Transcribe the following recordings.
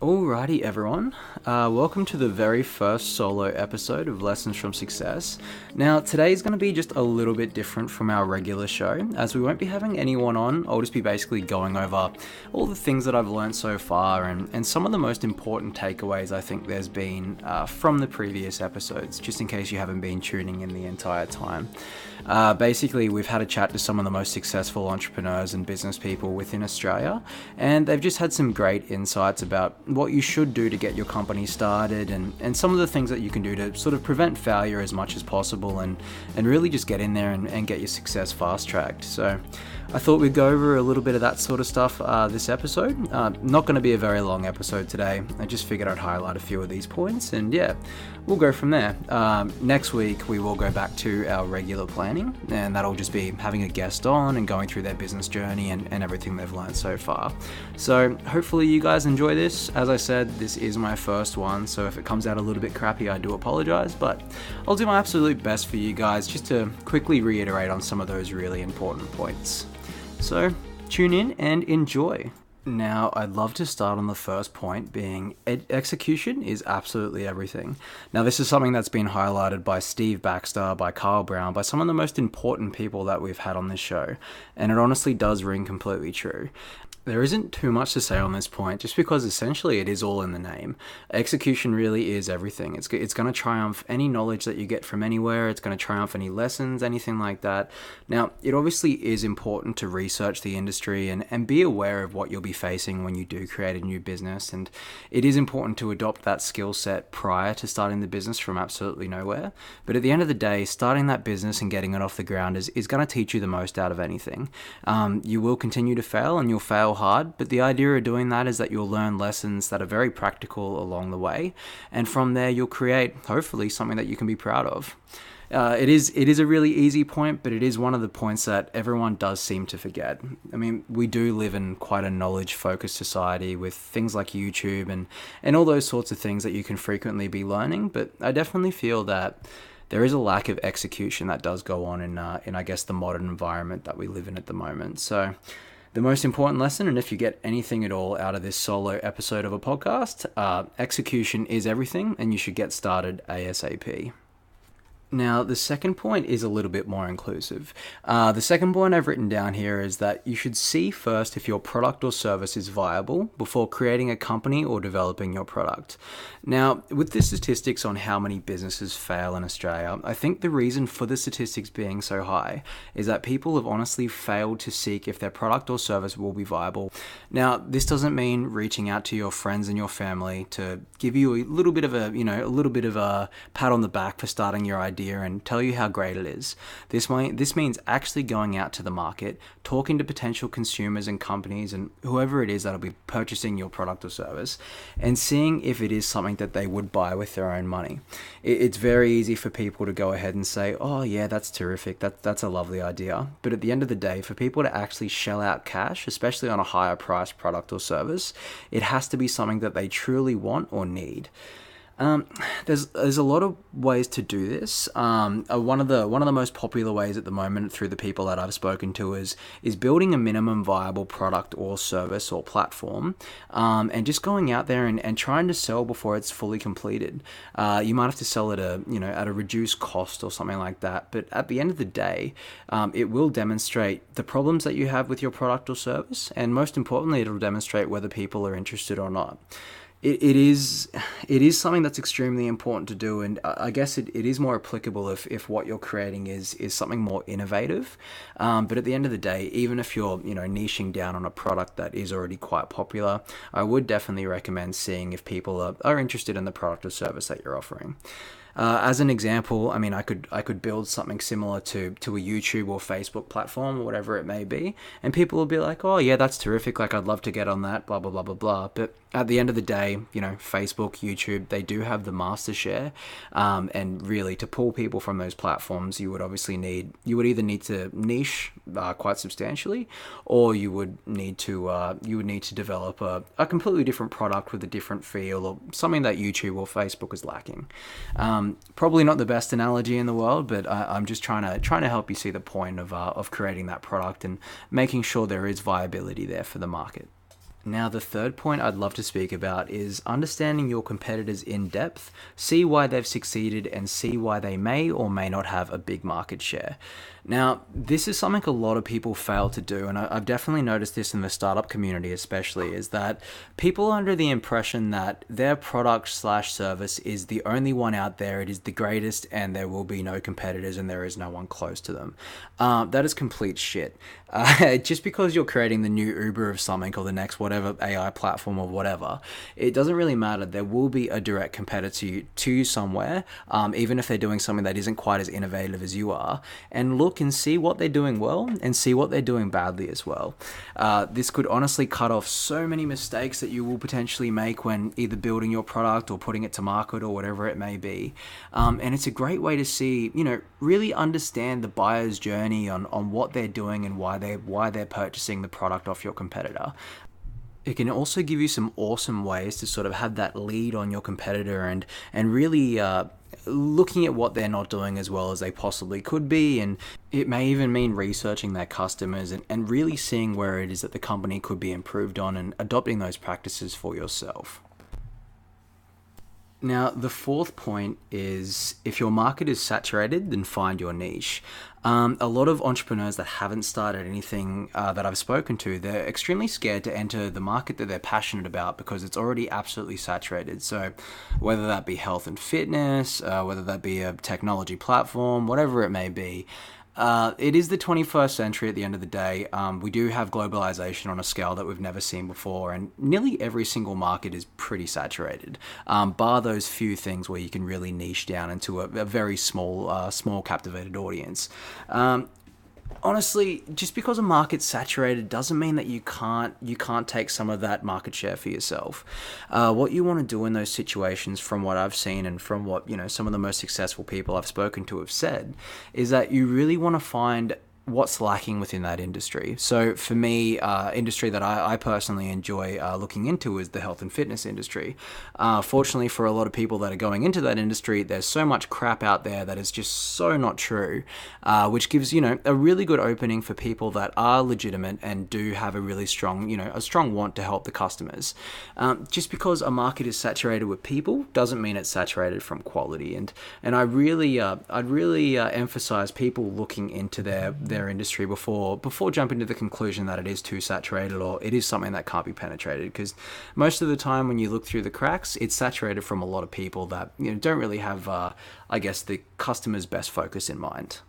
Alrighty, everyone. Welcome to the very first solo episode of Lessons from Success. Now, today's going to be just a little bit different from our regular show, as we won't be having anyone on. I'll just be basically going over all the things that I've learned so far and some of the most important takeaways I think there's been from the previous episodes, just in case you haven't been tuning in the entire time. Basically, we've had a chat to some of the most successful entrepreneurs and business people within Australia, and they've just had some great insights about what you should do to get your company started and some of the things that you can do to sort of prevent failure as much as possible and really just get in there and get your success fast-tracked. So I thought we'd go over a little bit of that sort of stuff this episode. Not going to be a very long episode today. I just figured I'd highlight a few of these points, and yeah, we'll go from there. Next week, we will go back to our regular planning, and that'll just be having a guest on and going through their business journey and everything they've learned so far. So hopefully you guys enjoy this. As I said, this is my first one, so if it comes out a little bit crappy, I do apologize, but I'll do my absolute best for you guys just to quickly reiterate on some of those really important points. So tune in and enjoy. Now, I'd love to start on the first point being execution is absolutely everything. Now, this is something that's been highlighted by Steve Baxter, by Carl Brown, by some of the most important people that we've had on this show, and it honestly does ring completely true. There isn't too much to say on this point, just because essentially it is all in the name. Execution really is everything. It's going to triumph any knowledge that you get from anywhere. It's going to triumph any lessons, anything like that. Now, it obviously is important to research the industry and be aware of what you'll be facing when you do create a new business. And it is important to adopt that skill set prior to starting the business from absolutely nowhere. But at the end of the day, starting that business and getting it off the ground is going to teach you the most out of anything. You will continue to fail, and you'll fail hard, but the idea of doing that is that you'll learn lessons that are very practical along the way, and from there you'll create hopefully something that you can be proud of. It is a really easy point, but it is one of the points that everyone does seem to forget. I mean, we do live in quite a knowledge-focused society with things like YouTube and all those sorts of things that you can frequently be learning, but I definitely feel that there is a lack of execution that does go on in I guess, the modern environment that we live in at the moment. So the most important lesson, and if you get anything at all out of this solo episode of a podcast, execution is everything, and you should get started ASAP. Now, the second point is a little bit more inclusive. The second point I've written down here is that you should see first if your product or service is viable before creating a company or developing your product. Now, with the statistics on how many businesses fail in Australia, I think the reason for the statistics being so high is that people have honestly failed to seek if their product or service will be viable. Now, this doesn't mean reaching out to your friends and your family to give you a little bit of a pat on the back for starting your idea and tell you how great it is. This means actually going out to the market, talking to potential consumers and companies and whoever it is that'll be purchasing your product or service, and seeing if it is something that they would buy with their own money. It's very easy for people to go ahead and say, oh yeah, that's terrific, that's a lovely idea. But at the end of the day, for people to actually shell out cash, especially on a higher priced product or service, it has to be something that they truly want or need. There's a lot of ways to do this. One of the most popular ways at the moment through the people that I've spoken to is building a minimum viable product or service or platform, and just going out there and trying to sell before it's fully completed. You might have to sell at a reduced cost or something like that. But at the end of the day, it will demonstrate the problems that you have with your product or service, and most importantly, it'll demonstrate whether people are interested or not. It is something that's extremely important to do, and I guess it is more applicable if what you're creating is something more innovative. But at the end of the day, even if you're niching down on a product that is already quite popular, I would definitely recommend seeing if people are interested in the product or service that you're offering. As an example, I mean, I could build something similar to a YouTube or Facebook platform or whatever it may be, and people will be like, oh yeah, that's terrific, like I'd love to get on that, blah, blah, blah, blah, blah. But at the end of the day, Facebook, YouTube, they do have the master share, and really to pull people from those platforms, you would either need to niche quite substantially, or you would need to develop a completely different product with a different feel, or something that YouTube or Facebook is lacking. Probably not the best analogy in the world, but I'm just trying to help you see the point of creating that product and making sure there is viability there for the market. Now, the third point I'd love to speak about is understanding your competitors in depth, see why they've succeeded, and see why they may or may not have a big market share. Now, this is something a lot of people fail to do, and I've definitely noticed this in the startup community especially, is that people are under the impression that their product slash service is the only one out there, it is the greatest, and there will be no competitors and there is no one close to them. That is complete shit. Just because you're creating the new Uber of something or the next whatever AI platform or whatever, it doesn't really matter. There will be a direct competitor to you somewhere, even if they're doing something that isn't quite as innovative as you are. And look and see what they're doing well and see what they're doing badly as well. This could honestly cut off so many mistakes that you will potentially make when either building your product or putting it to market or whatever it may be. And it's a great way to see, really understand the buyer's journey on what they're doing and why they're purchasing the product off your competitor. It can also give you some awesome ways to sort of have that lead on your competitor and really looking at what they're not doing as well as they possibly could be. And it may even mean researching their customers and really seeing where it is that the company could be improved on and adopting those practices for yourself. Now, the fourth point is if your market is saturated, then find your niche. A lot of entrepreneurs that haven't started anything that I've spoken to, they're extremely scared to enter the market that they're passionate about because it's already absolutely saturated. So whether that be health and fitness, whether that be a technology platform, whatever it may be, it is the 21st century at the end of the day. We do have globalization on a scale that we've never seen before, and nearly every single market is pretty saturated, bar those few things where you can really niche down into a very small captivated audience. Honestly, just because a market's saturated doesn't mean that you can't take some of that market share for yourself. What you want to do in those situations, from what I've seen and from what some of the most successful people I've spoken to have said, is that you really want to find what's lacking within that industry. So for me, industry that I personally enjoy looking into is the health and fitness industry. Fortunately for a lot of people that are going into that industry, there's so much crap out there that is just so not true, which gives, a really good opening for people that are legitimate and do have a really strong, a strong want to help the customers. Just because a market is saturated with people doesn't mean it's saturated from quality. And I'd really emphasize people looking into their industry before jumping to the conclusion that it is too saturated or it is something that can't be penetrated, because most of the time when you look through the cracks, it's saturated from a lot of people that don't really have the customer's best focus in mind.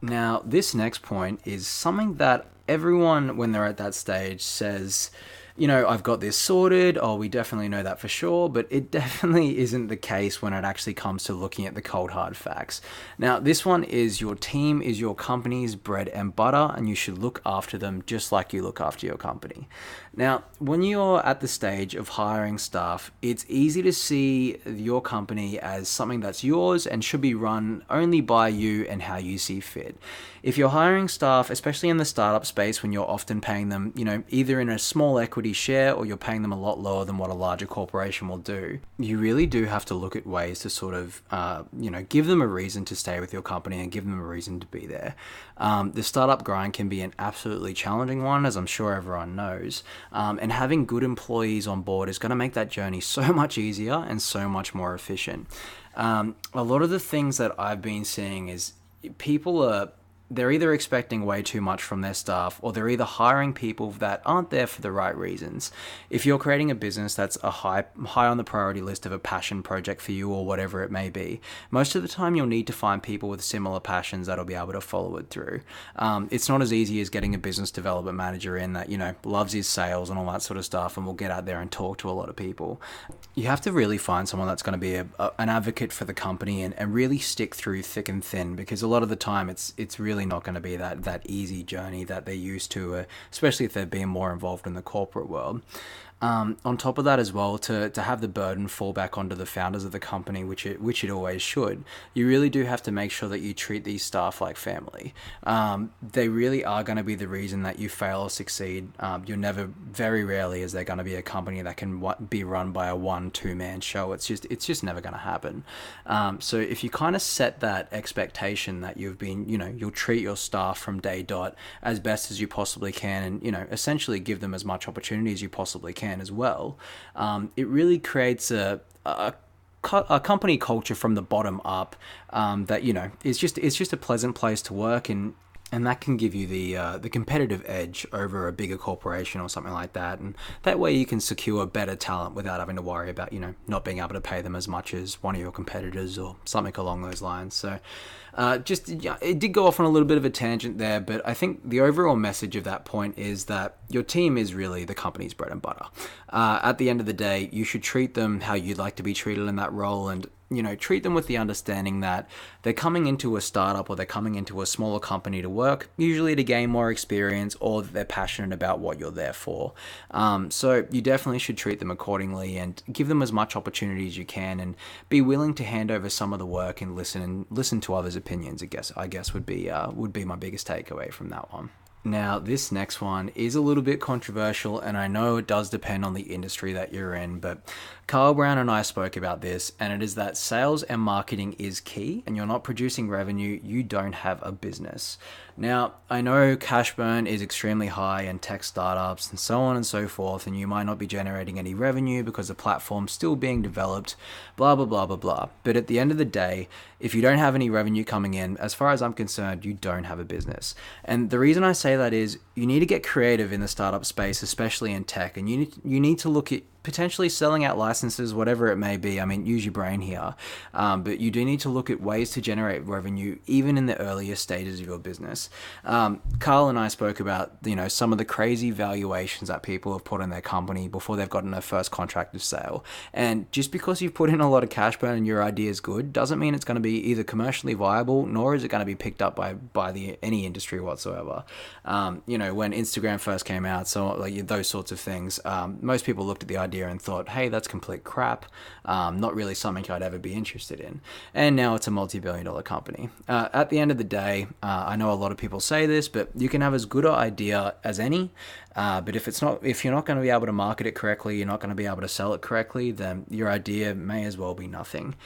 Now, this next point is something that everyone, when they're at that stage, says, I've got this sorted, we definitely know that for sure, but it definitely isn't the case when it actually comes to looking at the cold hard facts. Now, this one is your team is your company's bread and butter, and you should look after them just like you look after your company. Now, when you're at the stage of hiring staff, it's easy to see your company as something that's yours and should be run only by you and how you see fit. If you're hiring staff, especially in the startup space, when you're often paying them, either in a small equity share or you're paying them a lot lower than what a larger corporation will do, you really do have to look at ways to sort of, give them a reason to stay with your company and give them a reason to be there. The startup grind can be an absolutely challenging one, as I'm sure everyone knows, and having good employees on board is going to make that journey so much easier and so much more efficient. A lot of the things that I've been seeing is they're either expecting way too much from their staff, or they're either hiring people that aren't there for the right reasons. If you're creating a business that's a high on the priority list of a passion project for you or whatever it may be, most of the time you'll need to find people with similar passions that'll be able to follow it through. It's not as easy as getting a business development manager in that, loves his sales and all that sort of stuff and will get out there and talk to a lot of people. You have to really find someone that's going to be an advocate for the company and really stick through thick and thin, because a lot of the time it's really not going to be that easy journey that they're used to, especially if they're being more involved in the corporate world. On top of that as well, to have the burden fall back onto the founders of the company, which it always should, you really do have to make sure that you treat these staff like family. They really are going to be the reason that you fail or succeed. You're never, very rarely is there going to be a company that can be run by a 1-2 man show. It's just never going to happen. So if you kind of set that expectation that you'll treat your staff from day dot as best as you possibly can, and essentially give them as much opportunity as you possibly can as well, it really creates a company culture from the bottom up, that it's just a pleasant place to work, and that can give you the competitive edge over a bigger corporation or something like that, and that way you can secure better talent without having to worry about not being able to pay them as much as one of your competitors or something along those lines. So it did go off on a little bit of a tangent there, but I think the overall message of that point is that your team is really the company's bread and butter. At the end of the day, you should treat them how you'd like to be treated in that role, and treat them with the understanding that they're coming into a startup or they're coming into a smaller company to work, usually to gain more experience, or that they're passionate about what you're there for. So you definitely should treat them accordingly and give them as much opportunity as you can, and be willing to hand over some of the work and listen to others' opinions. I guess would be my biggest takeaway from that one. Now, this next one is a little bit controversial, and I know it does depend on the industry that you're in, but Carl Brown and I spoke about this, and it is that sales and marketing is key, and you're not producing revenue, you don't have a business. Now, I know cash burn is extremely high in tech startups and so on and so forth, and you might not be generating any revenue because the platform's still being developed, blah, blah, blah, blah, blah. But at the end of the day, if you don't have any revenue coming in, as far as I'm concerned, you don't have a business. And the reason I say that is you need to get creative in the startup space, especially in tech, and you need to look at potentially selling out licenses, whatever it may be. I mean, use your brain here. But you do need to look at ways to generate revenue, even in the earlier stages of your business. Carl and I spoke about, some of the crazy valuations that people have put in their company before they've gotten their first contracted sale. And just because you've put in a lot of cash burn and your idea is good, doesn't mean it's going to be either commercially viable, nor is it going to be picked up by any industry whatsoever. When Instagram first came out, so like those sorts of things, most people looked at the idea and thought, hey, that's complete crap, not really something I'd ever be interested in. And now it's a multi-billion-dollar company. At the end of the day, I know a lot of people say this, but you can have as good an idea as any, but if you're not going to be able to market it correctly, you're not going to be able to sell it correctly, then your idea may as well be nothing.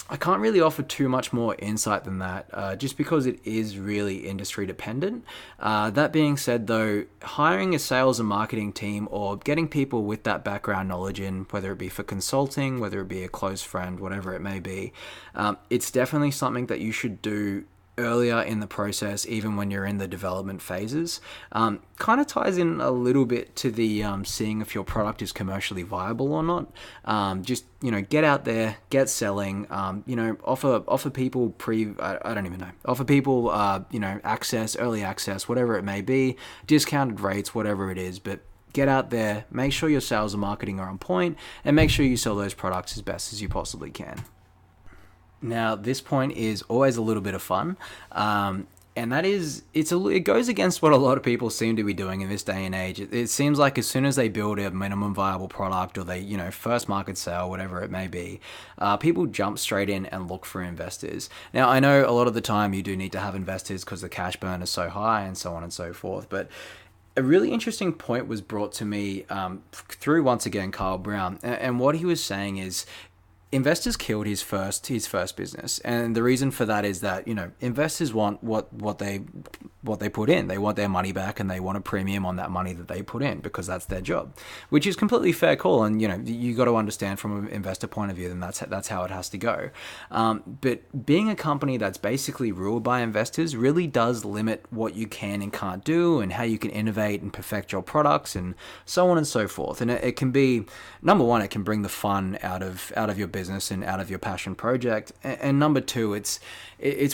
I can't really offer too much more insight than that, just because it is really industry dependent. That being said, though, hiring a sales and marketing team or getting people with that background knowledge in, whether it be for consulting, whether it be a close friend, whatever it may be, it's definitely something that you should do earlier in the process, even when you're in the development phases. Kind of ties in a little bit to the seeing if your product is commercially viable or not. Just get out there, get selling. Offer people offer people access, early access, whatever it may be, discounted rates, whatever it is, but get out there, make sure your sales and marketing are on point, and make sure you sell those products as best as you possibly can. Now, this point is always a little bit of fun, and that is, it goes against what a lot of people seem to be doing in this day and age. It seems like as soon as they build a minimum viable product, or they, first market sale, whatever it may be, people jump straight in and look for investors. Now, I know a lot of the time you do need to have investors because the cash burn is so high and so on and so forth, but a really interesting point was brought to me through, once again, Carl Brown, and what he was saying is, investors killed his first business, and the reason for that is that investors want what they put in. They want their money back, and they want a premium on that money that they put in, because that's their job, which is completely fair call. And you got to understand from an investor point of view, then that's how it has to go. But being a company that's basically ruled by investors really does limit what you can and can't do, and how you can innovate and perfect your products, and so on and so forth. And it can be, number one, it can bring the fun out of your business business and out of your passion project. And number two, it's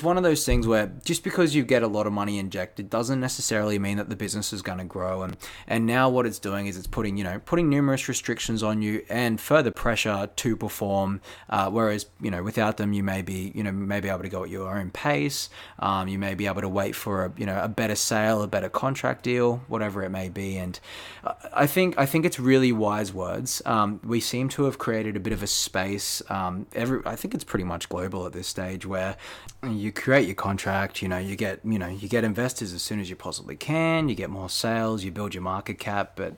one of those things where just because you get a lot of money injected doesn't necessarily mean that the business is going to grow. And now what it's doing is it's putting numerous restrictions on you and further pressure to perform. Whereas, without them, you may be able to go at your own pace. You may be able to wait for a better sale, a better contract deal, whatever it may be. And I think it's really wise words. We seem to have created a bit of a space. I think it's pretty much global at this stage, where you create your contract. You get investors as soon as you possibly can. You get more sales. You build your market cap, but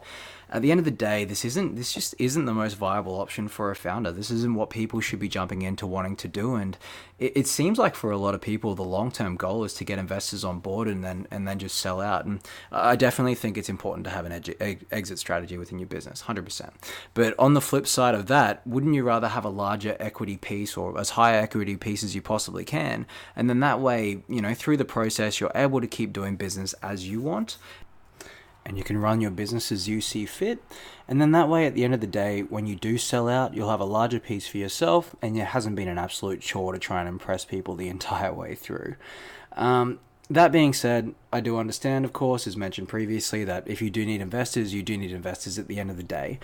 at the end of the day, this just isn't the most viable option for a founder. This isn't what people should be jumping into wanting to do. And it seems like for a lot of people, the long-term goal is to get investors on board and then just sell out. And I definitely think it's important to have an exit strategy within your business, 100%. But on the flip side of that, wouldn't you rather have a larger equity piece or as high equity piece as you possibly can? And then that way, through the process, you're able to keep doing business as you want. And you can run your business as you see fit. And then that way, at the end of the day, when you do sell out, you'll have a larger piece for yourself, and it hasn't been an absolute chore to try and impress people the entire way through. That being said, I do understand, of course, as mentioned previously, that if you do need investors, you do need investors at the end of the day.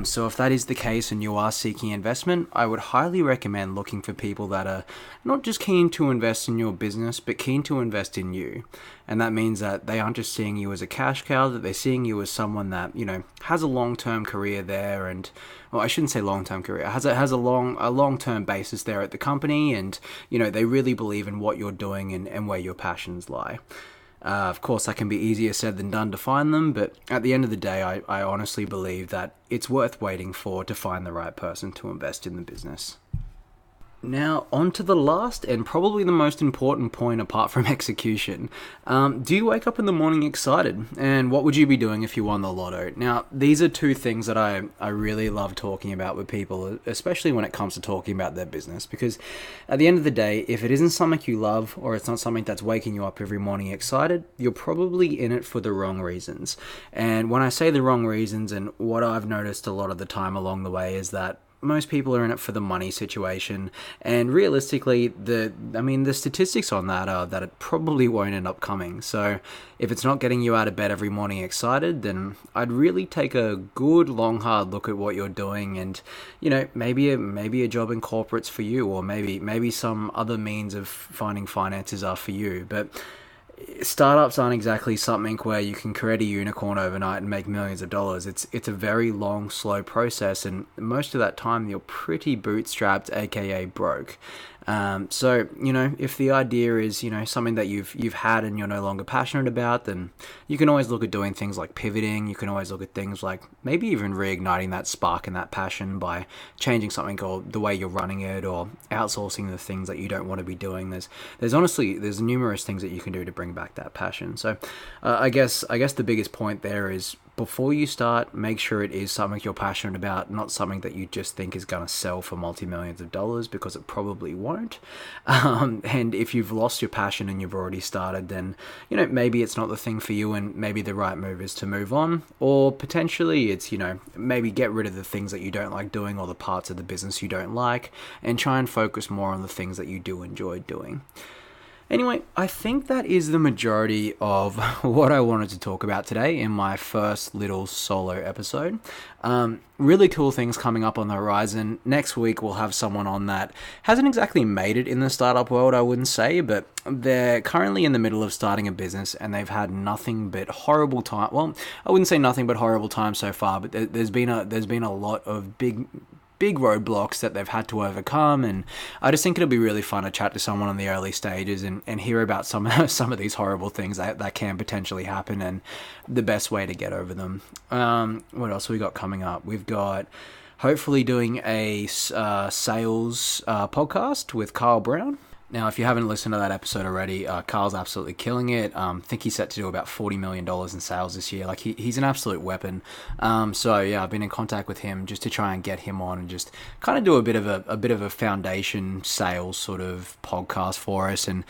So if that is the case and you are seeking investment, I would highly recommend looking for people that are not just keen to invest in your business, but keen to invest in you. And that means that they aren't just seeing you as a cash cow, that they're seeing you as someone that, has a long-term career there. And, well, I shouldn't say long-term career, has a long-term basis there at the company. And, they really believe in what you're doing and where your passions lie. Of course, that can be easier said than done to find them, but at the end of the day, I honestly believe that it's worth waiting to find the right person to invest in the business. Now, on to the last and probably the most important point apart from execution. Do you wake up in the morning excited? And what would you be doing if you won the lotto? Now, these are two things that I really love talking about with people, especially when it comes to talking about their business. Because at the end of the day, if it isn't something you love or it's not something that's waking you up every morning excited, you're probably in it for the wrong reasons. And when I say the wrong reasons, and what I've noticed a lot of the time along the way is that most people are in it for the money situation, and realistically, the statistics on that are that it probably won't end up coming. So if it's not getting you out of bed every morning excited, then I'd really take a good, long, hard look at what you're doing, and maybe a job in corporate's for you, or maybe some other means of finding finances are for you. But startups aren't exactly something where you can create a unicorn overnight and make millions of dollars. It's a very long, slow process, and most of that time you're pretty bootstrapped, aka broke. So if the idea is something that you've had and you're no longer passionate about, then you can always look at doing things like pivoting. You can always look at things like maybe even reigniting that spark and that passion by changing something or the way you're running it, or outsourcing the things that you don't want to be doing. There's numerous things that you can do to bring back that passion. So I guess the biggest point there is, before you start, make sure it is something you're passionate about, not something that you just think is going to sell for multi-millions of dollars, because it probably won't. And if you've lost your passion and you've already started, then, maybe it's not the thing for you, and maybe the right move is to move on. Or potentially it's, maybe get rid of the things that you don't like doing, or the parts of the business you don't like, and try and focus more on the things that you do enjoy doing. Anyway, I think that is the majority of what I wanted to talk about today in my first little solo episode. Really cool things coming up on the horizon. Next week we'll have someone on that hasn't exactly made it in the startup world, I wouldn't say, but they're currently in the middle of starting a business and they've had nothing but horrible time. Well, I wouldn't say nothing but horrible time so far, but there's been a lot of big roadblocks that they've had to overcome, and I just think it'll be really fun to chat to someone in the early stages and hear about some of these horrible things that can potentially happen and the best way to get over them. What else have we got coming up? We've got hopefully doing a sales podcast with Kyle Brown. Now, if you haven't listened to that episode already, Carl's absolutely killing it. I think he's set to do about $40 million in sales this year. Like, he's an absolute weapon. So yeah, I've been in contact with him just to try and get him on and just kind of do a bit of a foundation sales sort of podcast for us, and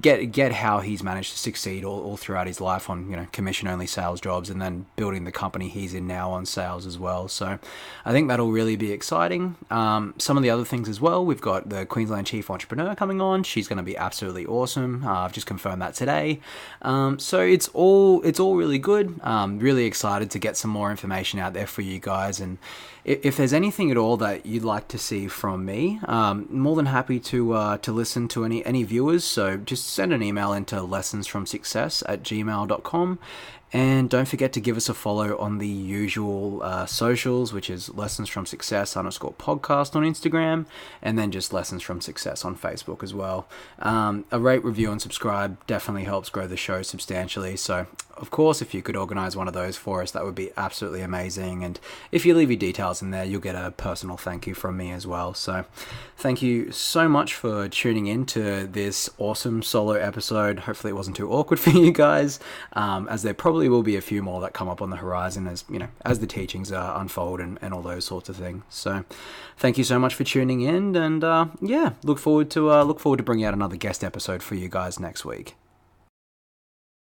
get how he's managed to succeed all throughout his life on, commission only sales jobs, and then building the company he's in now on sales as well. So I think that'll really be exciting. Some of the other things as well, we've got the Queensland Chief Entrepreneur coming on. She's going to be absolutely awesome. I've just confirmed that today. So it's all really good. Really excited to get some more information out there for you guys. And if there's anything at all that you'd like to see from me, more than happy to listen to any viewers. So just send an email into lessonsfromsuccess@gmail.com. And don't forget to give us a follow on the usual socials, which is Lessons From Success _podcast on Instagram, and then just Lessons From Success on Facebook as well. A rate, review, and subscribe definitely helps grow the show substantially. So, of course, if you could organize one of those for us, that would be absolutely amazing. And if you leave your details in there, you'll get a personal thank you from me as well. So, thank you so much for tuning in to this awesome solo episode. Hopefully, it wasn't too awkward for you guys, as there probably will be a few more that come up on the horizon as the teachings unfold and all those sorts of things. So thank you so much for tuning in, and look forward to bringing out another guest episode for you guys next week.